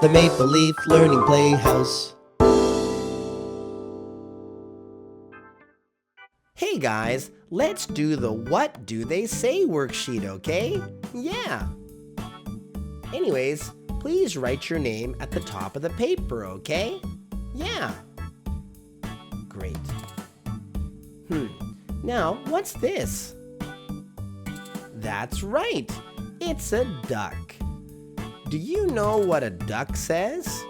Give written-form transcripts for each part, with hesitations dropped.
The Maple Leaf Learning Playhouse. Hey guys, let's do the What Do They Say worksheet, okay? Yeah. Anyways, please write your name at the top of the paper, okay? Yeah. Great. Now, what's this? That's right. It's a duck. Do you know what a duck says?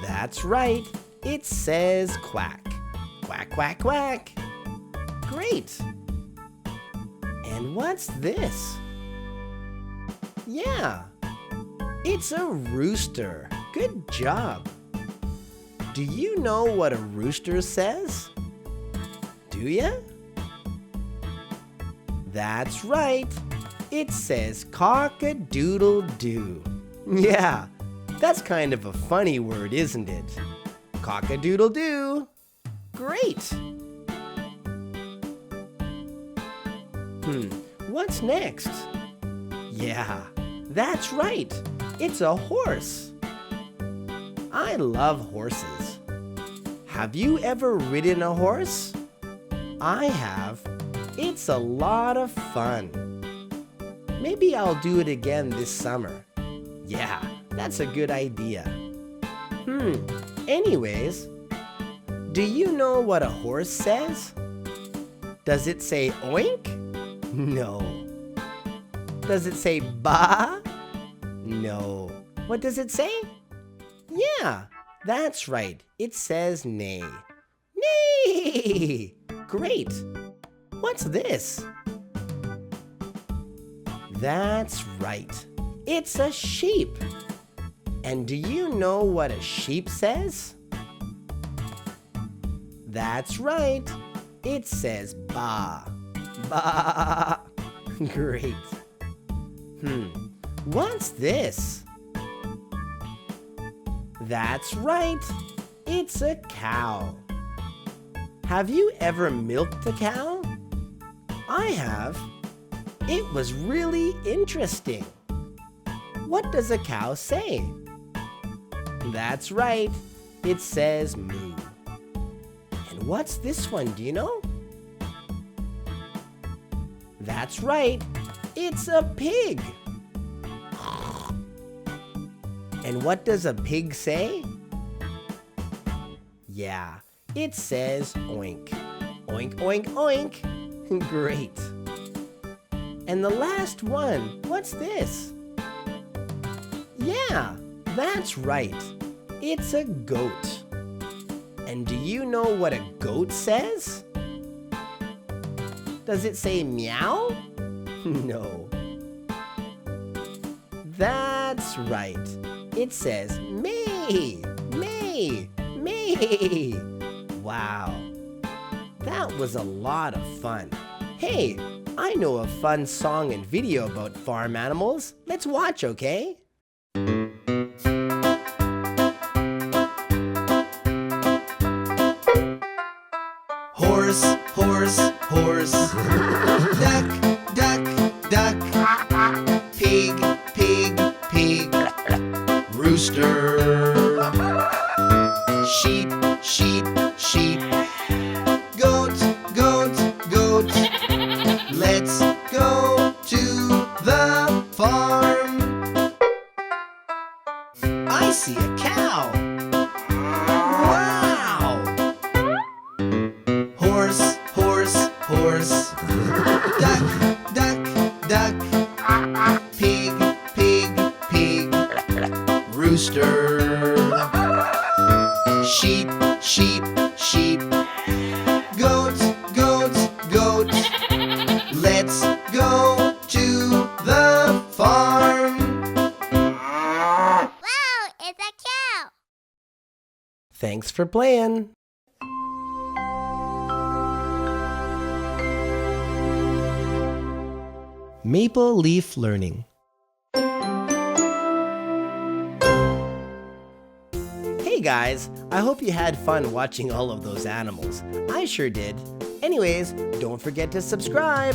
That's right. It says quack. Quack, quack, quack. Great. And what's this? Yeah. It's a rooster. Good job. Do you know what a rooster says? Do ya? That's right. It says cock-a-doodle-doo. Yeah, that's kind of a funny word, isn't it? Cock-a-doodle-doo. Great. What's next? Yeah, that's right. It's a horse. I love horses. Have you ever ridden a horse? I have. It's a lot of fun. Maybe I'll do it again this summer. Yeah, that's a good idea. Anyways, do you know what a horse says? Does it say oink? No. Does it say ba? No. What does it say? Yeah, that's right. It says neigh. Neigh! Great. What's this? That's right. It's a sheep. And do you know what a sheep says? That's right. It says ba. Ba. Great. What's this? That's right. It's a cow. Have you ever milked a cow? I have. It was really interesting. What does a cow say? That's right. It says moo. And what's this one, do you know? That's right. It's a pig. And what does a pig say? Yeah, it says oink. Oink, oink, oink. Great. And the last one, what's this? Yeah, that's right. It's a goat. And do you know what a goat says? Does it say meow? No. That's right. It says may, may, may. Wow. That was a lot of fun. Hey, I know a fun song and video about farm animals. Let's watch, okay? Horse, horse, horse. Duck, duck, duck. Pig, pig, pig. Rooster. Sheep, sheep, sheep. Goat, goat, goat. Let's go to the farm. I see a cow. Wow! Horse, horse, horse. Duck, duck, duck. Pig, pig, pig. Rooster. Sheep, sheep, sheep. Goat, goat, goat. Let's go to the farm. Wow, it's a cow. Thanks for playing. Maple Leaf Learning. Hey guys, I hope you had fun watching all of those animals. I sure did. Anyways, don't forget to subscribe.